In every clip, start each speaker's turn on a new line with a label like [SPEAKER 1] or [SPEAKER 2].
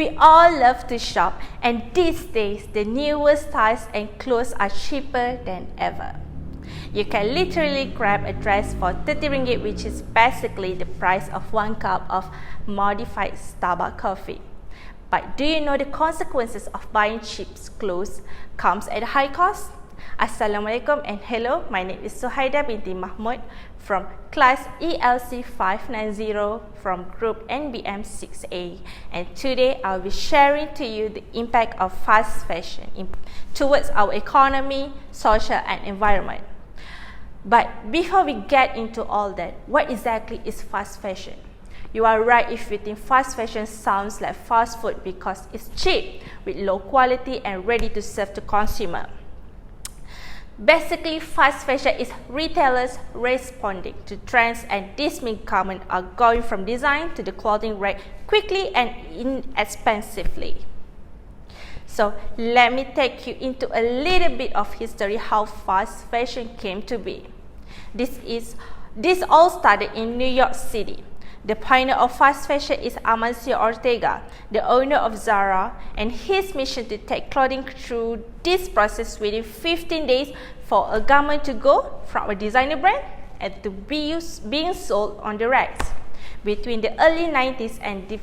[SPEAKER 1] We all love to shop, and these days the newest styles and clothes are cheaper than ever. You can literally grab a dress for 30 ringgit, which is basically the price of 1 cup of modified Starbucks coffee. But do you know the consequences of buying cheap clothes comes at a high cost? Assalamualaikum and hello, my name is Suhaidah Binti Mahmood from class ELC590 from group NBM 6A, and today I'll be sharing to you the impact of fast fashion towards our economy, social and environment. But before we get into all that, what exactly is fast fashion? You are right if you think fast fashion sounds like fast food because it's cheap, with low quality and ready to serve to consumer. Basically, fast fashion is retailers responding to trends, and this means garments are going from design to the clothing rack quickly and inexpensively. So let me take you into a little bit of history how fast fashion came to be. This all started in New York City. The pioneer of fast fashion is Amancio Ortega, the owner of Zara, and his mission to take clothing through this process within 15 days for a garment to go from a designer brand and to being sold on the racks. Between the early 90s and the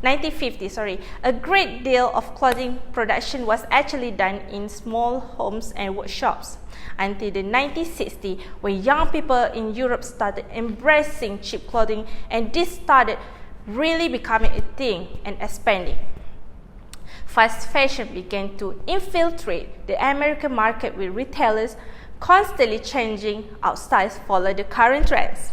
[SPEAKER 1] 1950s, a great deal of clothing production was actually done in small homes and workshops until the 1960s, when young people in Europe started embracing cheap clothing, and this started really becoming a thing and expanding. Fast fashion began to infiltrate the American market, with retailers constantly changing out styles to follow the current trends.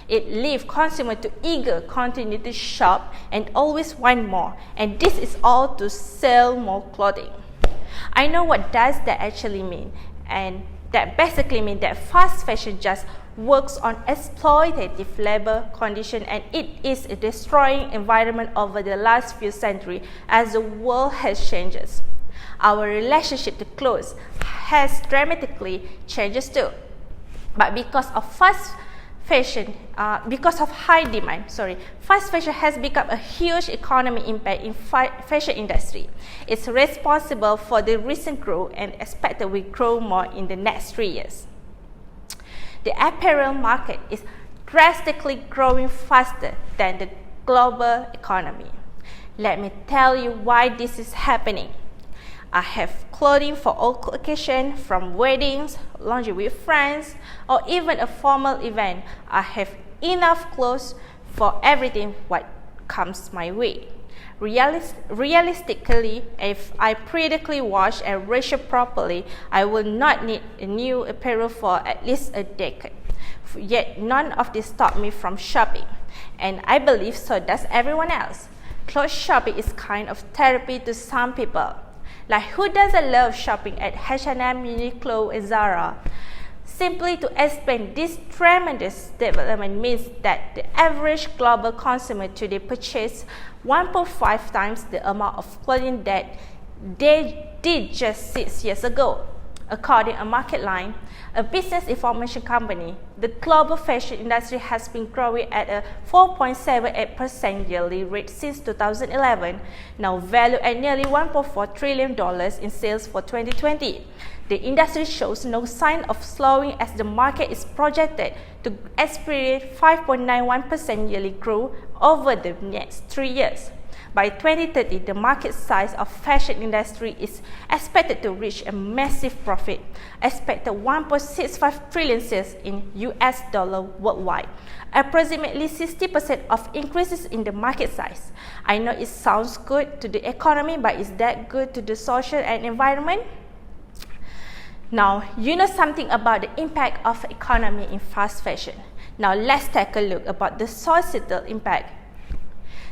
[SPEAKER 1] It leaves consumers to eager continue to shop and always want more, and this is all to sell more clothing. I know what does that actually mean, and that basically means that fast fashion just works on exploitative labor conditions, and it is destroying environment over the last few centuries as the world has changed. Our relationship to clothes has dramatically changed too. But because of high demand, fast fashion has become a huge economic impact in fashion industry. It's responsible for the recent growth and expected will grow more in the next 3 years. The apparel market is drastically growing faster than the global economy. Let me tell you why this is happening. I have clothing for all occasions, from weddings, lingerie with friends, or even a formal event. I have enough clothes for everything what comes my way. Realistically, if I periodically wash and ration properly, I will not need a new apparel for at least a decade. Yet none of this stopped me from shopping, and I believe so does everyone else. Clothes shopping is kind of therapy to some people. Like, who doesn't love shopping at H&M, Uniqlo, and Zara? Simply to explain, this tremendous development means that the average global consumer today purchases 1.5 times the amount of clothing that they did just 6 years ago. According to Marketline, a business information company, the global fashion industry has been growing at a 4.78% yearly rate since 2011, now valued at nearly $1.4 trillion in sales for 2020. The industry shows no sign of slowing, as the market is projected to experience 5.91% yearly growth over the next 3 years. By 2030, the market size of fashion industry is expected to reach a massive profit, expected 1.65 trillion sales in US dollar worldwide, approximately 60% of increases in the market size. I know it sounds good to the economy, but is that good to the social and environment? Now, you know something about the impact of economy in fast fashion. Now let's take a look about the societal impact.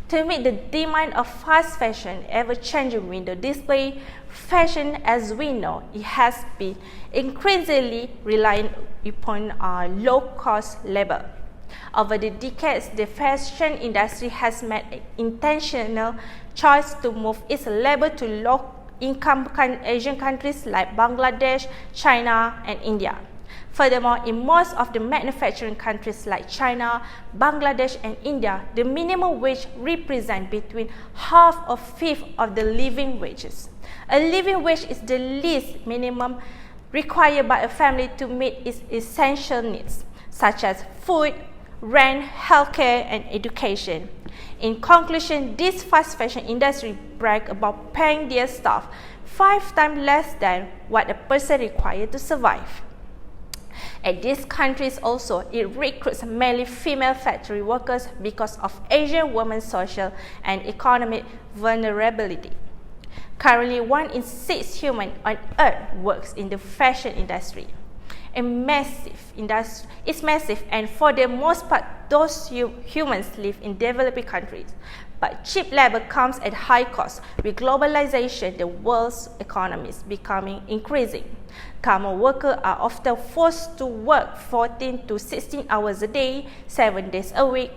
[SPEAKER 1] To meet the demand of fast fashion, ever-changing window display fashion as we know, it has been increasingly reliant upon low-cost labor. Over the decades, the fashion industry has made an intentional choice to move its labor to low-income Asian countries like Bangladesh, China, and India. Furthermore, in most of the manufacturing countries like China, Bangladesh, and India, the minimum wage represents between half or fifth of the living wages. A living wage is the least minimum required by a family to meet its essential needs, such as food, rent, healthcare, and education. In conclusion, this fast fashion industry brag about paying their staff 5 times less than what a person required to survive. At these countries also, it recruits mainly female factory workers because of Asian women's social and economic vulnerability. Currently, 1 in 6 humans on Earth works in the fashion industry. It's massive, and for the most part, those humans live in developing countries. But cheap labor comes at high cost. With globalization, the world's economy is becoming increasing. Common workers are often forced to work 14 to 16 hours a day, 7 days a week.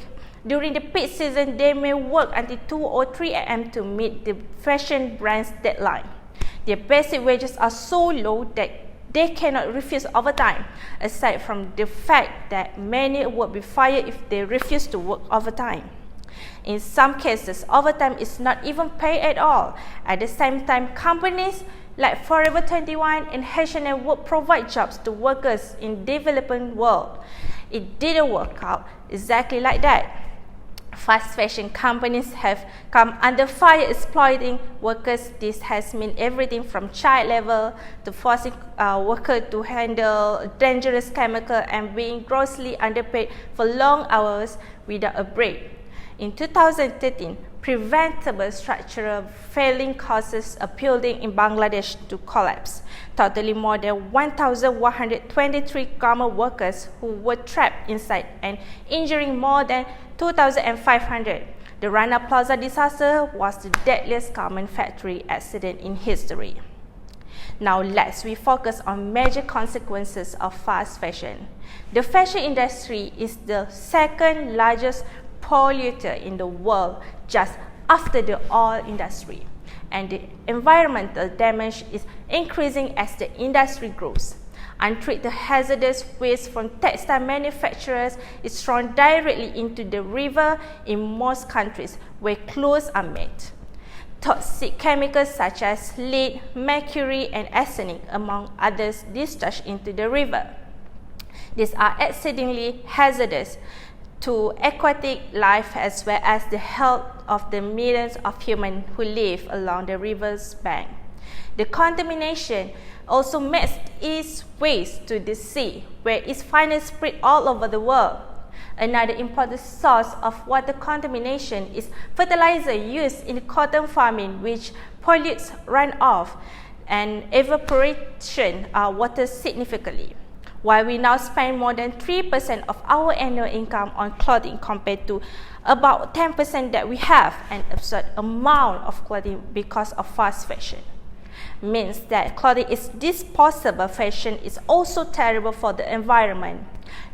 [SPEAKER 1] During the peak season, they may work until 2 or 3 a.m. to meet the fashion brand's deadline. Their basic wages are so low that they cannot refuse overtime, aside from the fact that many will be fired if they refuse to work overtime. In some cases, overtime is not even paid at all. At the same time, companies like Forever 21 and H&M would provide jobs to workers in the developing world. It didn't work out exactly like that. Fast fashion companies have come under fire exploiting workers. This has meant everything from child labor to forcing workers to handle dangerous chemicals and being grossly underpaid for long hours without a break. In 2013, preventable structural failing causes a building in Bangladesh to collapse, totaling more than 1,123 garment workers who were trapped inside and injuring more than 2,500. The Rana Plaza disaster was the deadliest garment factory accident in history. Now let's focus on major consequences of fast fashion. The fashion industry is the second largest polluter in the world, just after the oil industry, and the environmental damage is increasing as the industry grows. Untreated hazardous waste from textile manufacturers is thrown directly into the river in most countries where clothes are made. Toxic chemicals such as lead, mercury, and arsenic, among others, discharged into the river. These are exceedingly hazardous to aquatic life as well as the health of the millions of humans who live along the river's bank. The contamination also makes its way to the sea, where it's finally spread all over the world. Another important source of water contamination is fertilizer used in cotton farming, which pollutes runoff and evaporation water significantly. While we now spend more than 3% of our annual income on clothing compared to about 10% that we have an absurd amount of clothing because of fast fashion. Means that clothing is disposable. Fashion is also terrible for the environment.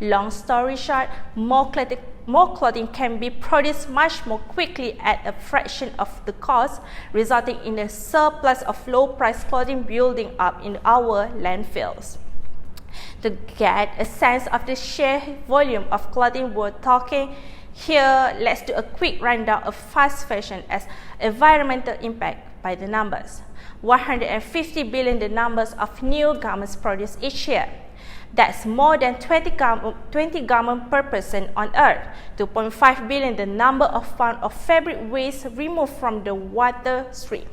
[SPEAKER 1] Long story short, more clothing can be produced much more quickly at a fraction of the cost, resulting in a surplus of low-priced clothing building up in our landfills. To get a sense of the sheer volume of clothing we're talking here, let's do a quick rundown of fast fashion as environmental impact by the numbers. 150 billion the numbers of new garments produced each year. That's more than 20 garments per person on Earth. 2.5 billion the number of pounds of fabric waste removed from the water stream.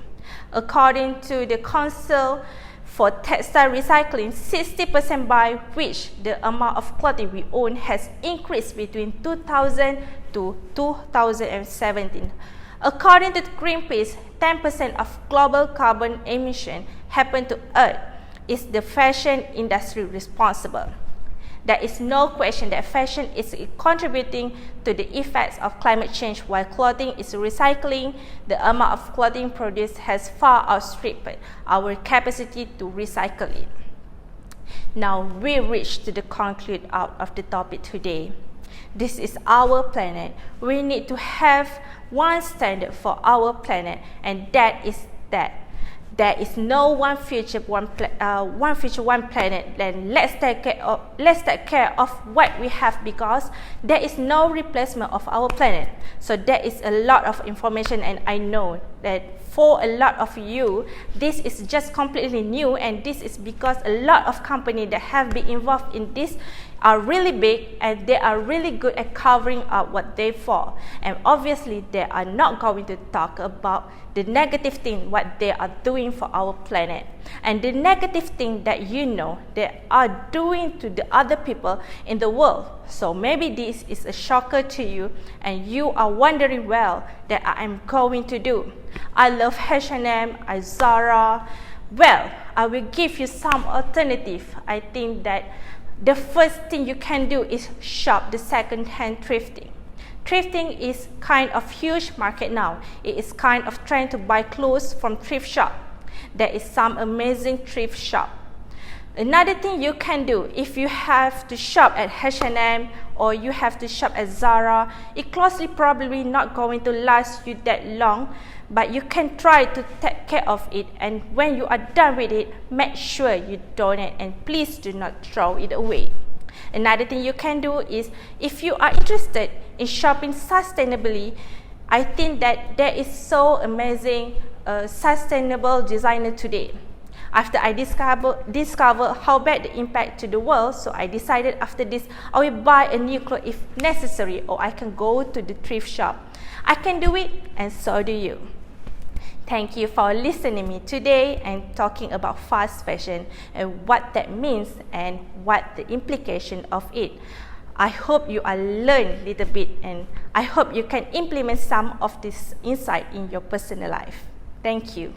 [SPEAKER 1] According to the Council for Textile Recycling, 60% by which the amount of clothing we own has increased between 2000 to 2017. According to Greenpeace, 10% of global carbon emission happen to Earth. Is the fashion industry responsible? There is no question that fashion is contributing to the effects of climate change. While clothing is recycling, the amount of clothing produced has far outstripped our capacity to recycle it. Now we reach to the conclude out of the topic today. This is our planet. We need to have one standard for our planet, and that is that There is no one future, one planet. Then let's take care of what we have, because there is no replacement of our planet. So there is a lot of information, and I know that for a lot of you, this is just completely new, and this is because a lot of companies that have been involved in this are really big, and they are really good at covering up what they fall. And obviously, they are not going to talk about the negative thing what they are doing for our planet, and the negative thing that they are doing to the other people in the world. So maybe this is a shocker to you, and you are wondering, well, that I am going to do. I love H&M, Zara. Well, I will give you some alternative. I think that the first thing you can do is shop the second-hand thrifting. Thrifting is kind of huge market now. It is kind of trend to buy clothes from thrift shop. There is some amazing thrift shop. Another thing you can do, if you have to shop at H&M or you have to shop at Zara, it closely probably not going to last you that long, but you can try to take care of it, and when you are done with it, make sure you donate, and please do not throw it away. Another thing you can do is, if you are interested in shopping sustainably, I think that there is so amazing sustainable designer today. After I discover how bad the impact to the world, so I decided after this, I will buy a new clothes if necessary, or I can go to the thrift shop. I can do it, and so do you. Thank you for listening to me today and talking about fast fashion and what that means and what the implication of it. I hope you are learned a little bit, and I hope you can implement some of this insight in your personal life. Thank you.